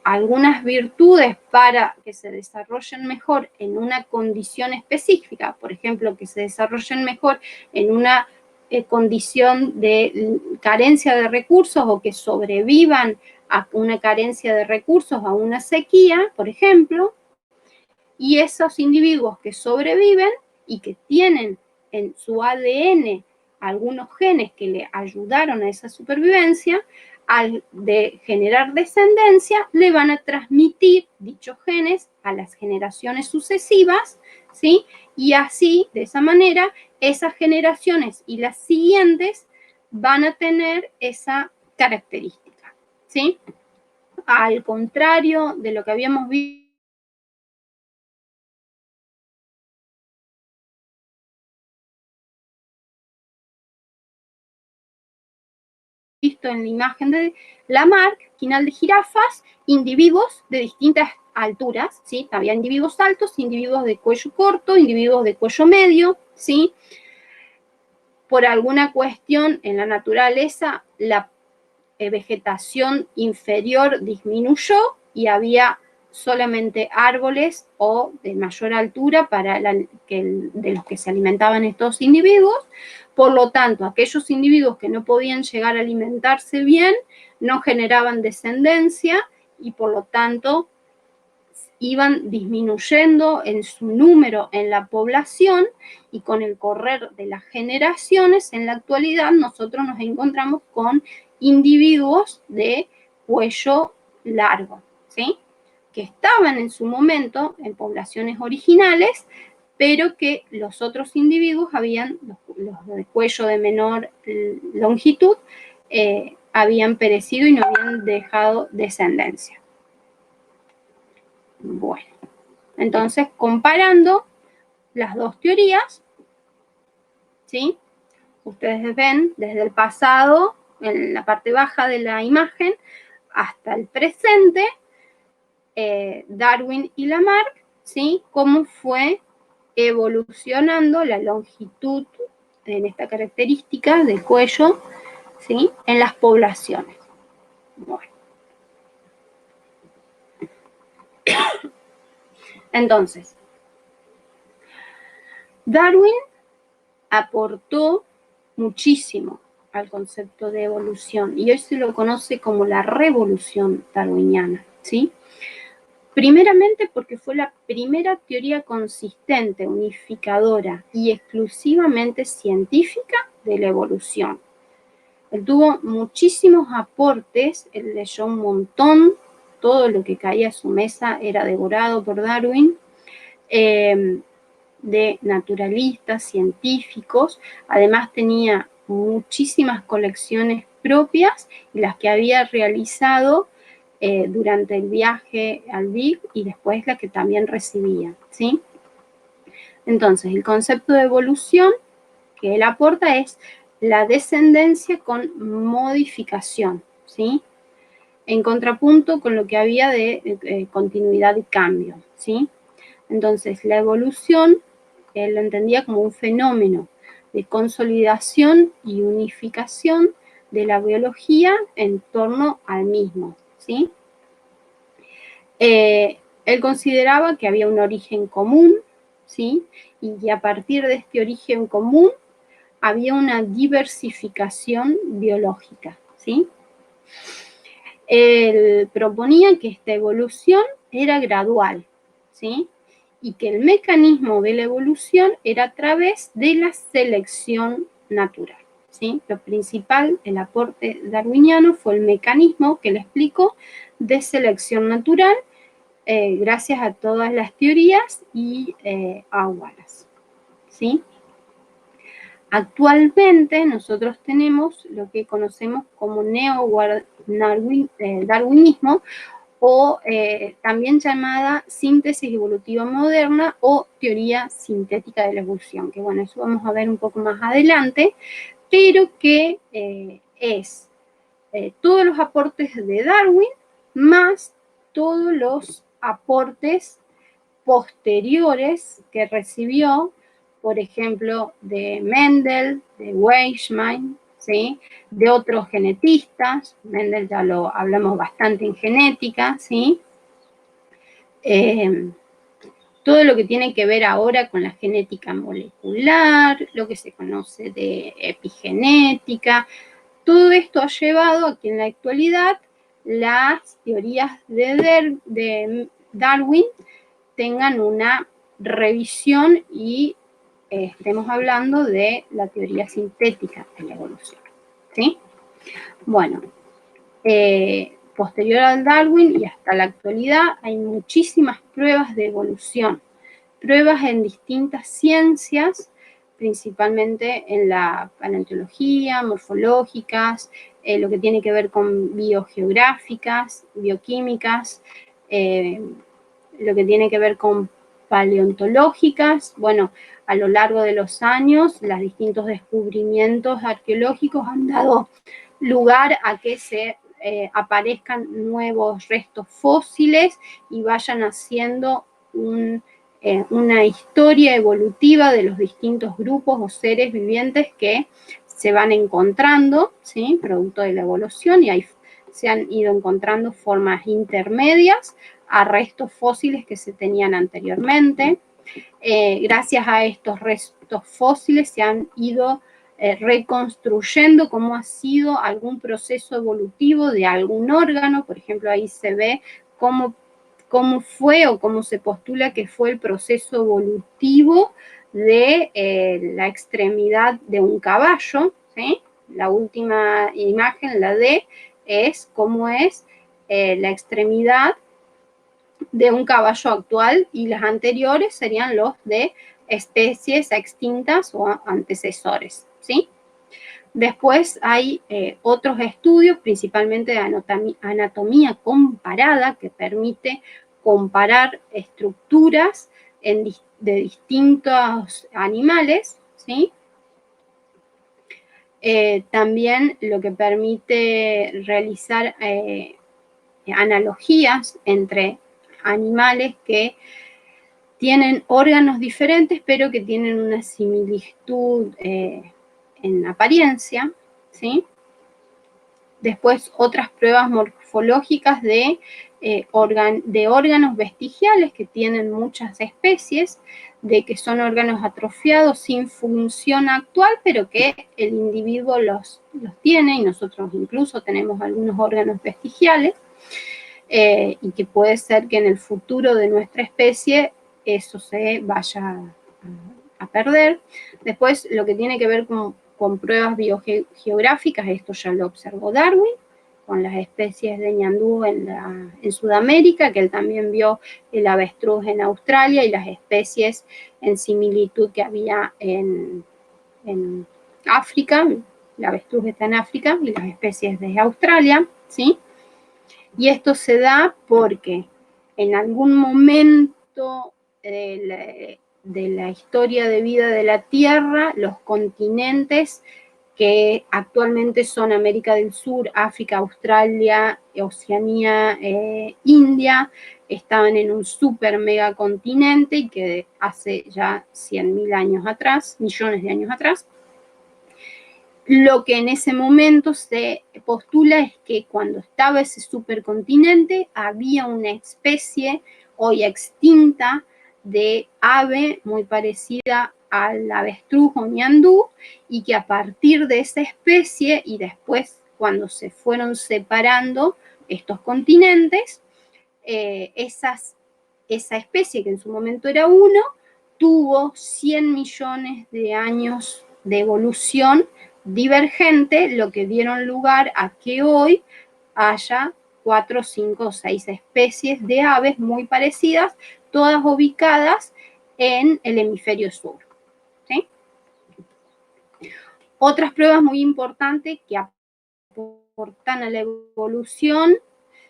S1: algunas virtudes para que se desarrollen mejor en una condición específica, por ejemplo, que se desarrollen mejor en una condición de carencia de recursos o que sobrevivan a una carencia de recursos, a una sequía, por ejemplo, y esos individuos que sobreviven y que tienen en su ADN algunos genes que le ayudaron a esa supervivencia, al de generar descendencia, le van a transmitir dichos genes a las generaciones sucesivas, ¿sí? Y así, de esa manera, esas generaciones y las siguientes van a tener esa característica, ¿sí? Al contrario de lo que habíamos visto en la imagen de Lamarck, quinal de jirafas, individuos de distintas alturas, ¿sí? Había individuos altos, individuos de cuello corto, individuos de cuello medio, ¿sí? Por alguna cuestión en la naturaleza, la vegetación inferior disminuyó y había solamente árboles o de mayor altura de los que se alimentaban estos individuos. Por lo tanto, aquellos individuos que no podían llegar a alimentarse bien no generaban descendencia y por lo tanto iban disminuyendo en su número en la población y con el correr de las generaciones, en la actualidad nosotros nos encontramos con individuos de cuello largo, ¿sí? Que estaban en su momento en poblaciones originales, pero que los otros individuos los de cuello de menor longitud, habían perecido y no habían dejado descendencia. Bueno, entonces comparando las dos teorías, ¿sí? Ustedes ven desde el pasado, en la parte baja de la imagen, hasta el presente, Darwin y Lamarck, ¿sí? Cómo fue evolucionando la longitud en esta característica del cuello, ¿sí?, en las poblaciones. Bueno. Entonces, Darwin aportó muchísimo al concepto de evolución y hoy se lo conoce como la revolución darwiniana, ¿sí? Primeramente porque fue la primera teoría consistente, unificadora y exclusivamente científica de la evolución. Él tuvo muchísimos aportes, él leyó un montón, todo lo que caía a su mesa era devorado por Darwin, de naturalistas, científicos, además tenía muchísimas colecciones propias y las que había realizado durante el viaje al Big y después la que también recibía, ¿sí? Entonces, el concepto de evolución que él aporta es la descendencia con modificación, ¿sí? En contrapunto con lo que había de continuidad y cambio, ¿sí? Entonces, la evolución, él lo entendía como un fenómeno de consolidación y unificación de la biología en torno al mismo, ¿sí? Él consideraba que había un origen común, ¿sí? Y a partir de este origen común había una diversificación biológica, ¿sí? Él proponía que esta evolución era gradual, ¿sí? Y que el mecanismo de la evolución era a través de la selección natural, ¿sí? Lo principal, el aporte darwiniano fue el mecanismo que le explico de selección natural, gracias a todas las teorías y a Wallace, ¿sí? Actualmente nosotros tenemos lo que conocemos como neo-darwinismo, o también llamada síntesis evolutiva moderna o teoría sintética de la evolución, que bueno, eso vamos a ver un poco más adelante, pero que es todos los aportes de Darwin más todos los aportes posteriores que recibió, por ejemplo, de Mendel, de Weizmann, ¿sí? De otros genetistas. Mendel ya lo hablamos bastante en genética, ¿sí? Todo lo que tiene que ver ahora con la genética molecular, lo que se conoce de epigenética, todo esto ha llevado a que en la actualidad las teorías de Darwin tengan una revisión y estemos hablando de la teoría sintética de la evolución, ¿sí? Bueno, posterior al Darwin y hasta la actualidad hay muchísimas pruebas de evolución, pruebas en distintas ciencias, principalmente en la paleontología, morfológicas, lo que tiene que ver con biogeográficas, bioquímicas, lo que tiene que ver con paleontológicas. Bueno, a lo largo de los años, los distintos descubrimientos arqueológicos han dado lugar a que se aparezcan nuevos restos fósiles y vayan haciendo una historia evolutiva de los distintos grupos o seres vivientes que se van encontrando, ¿sí? Producto de la evolución, y ahí se han ido encontrando formas intermedias a restos fósiles que se tenían anteriormente. Gracias a estos restos fósiles se han ido reconstruyendo cómo ha sido algún proceso evolutivo de algún órgano. Por ejemplo, ahí se ve cómo fue o cómo se postula que fue el proceso evolutivo de la extremidad de un caballo, ¿sí? La última imagen, la D, es cómo es la extremidad de un caballo actual, y las anteriores serían los de especies extintas o antecesores, ¿sí? Después hay otros estudios, principalmente de anatomía comparada, que permite comparar estructuras de distintos animales, ¿sí? También lo que permite realizar analogías entre animales que tienen órganos diferentes, pero que tienen una similitud en apariencia, ¿sí? Después otras pruebas morfológicas de órganos vestigiales que tienen muchas especies, de que son órganos atrofiados sin función actual, pero que el individuo los tiene, y nosotros incluso tenemos algunos órganos vestigiales, y que puede ser que en el futuro de nuestra especie eso se vaya a perder. Después, lo que tiene que ver con pruebas biogeográficas, esto ya lo observó Darwin, con las especies de ñandú en Sudamérica, que él también vio el avestruz en Australia, y las especies en similitud que había en África. El avestruz está en África y las especies de Australia, ¿sí? Y esto se da porque en algún momento de la historia de vida de la Tierra, los continentes que actualmente son América del Sur, África, Australia, Oceanía, India, estaban en un super mega continente, y que hace ya 100.000 años atrás, millones de años atrás, lo que en ese momento se postula es que cuando estaba ese supercontinente había una especie hoy extinta de ave muy parecida al avestruz o ñandú, y que a partir de esa especie, y después cuando se fueron separando estos continentes, esa especie que en su momento era uno, tuvo 100 millones de años de evolución divergente, lo que dieron lugar a que hoy haya 4, 5 o 6 especies de aves muy parecidas, todas ubicadas en el hemisferio sur, ¿sí? Otras pruebas muy importantes que aportan a la evolución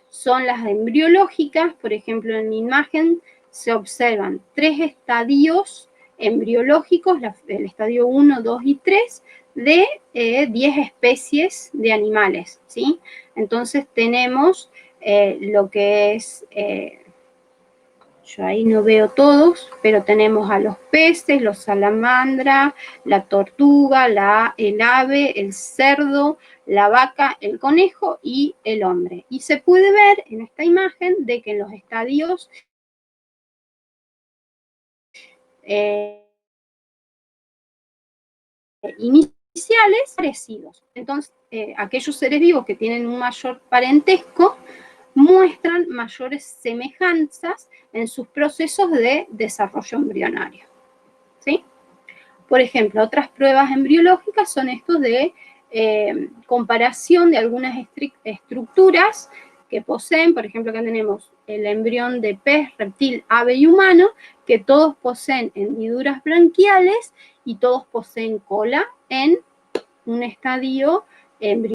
S1: son las embriológicas. Por ejemplo, en la imagen se observan 3 estadios embriológicos, el estadio 1, 2 y 3, de 10 especies de animales, ¿sí? Entonces tenemos lo que es, yo ahí no veo todos, pero tenemos a los peces, los salamandras, la tortuga, el ave, el cerdo, la vaca, el conejo y el hombre. Y se puede ver en esta imagen de que en los estadios iniciales parecidos. Entonces, aquellos seres vivos que tienen un mayor parentesco muestran mayores semejanzas en sus procesos de desarrollo embrionario, ¿sí? Por ejemplo, otras pruebas embriológicas son estos de comparación de algunas estructuras que poseen. Por ejemplo, acá tenemos el embrión de pez, reptil, ave y humano, que todos poseen hendiduras branquiales y todos poseen cola en un estadio embrionario.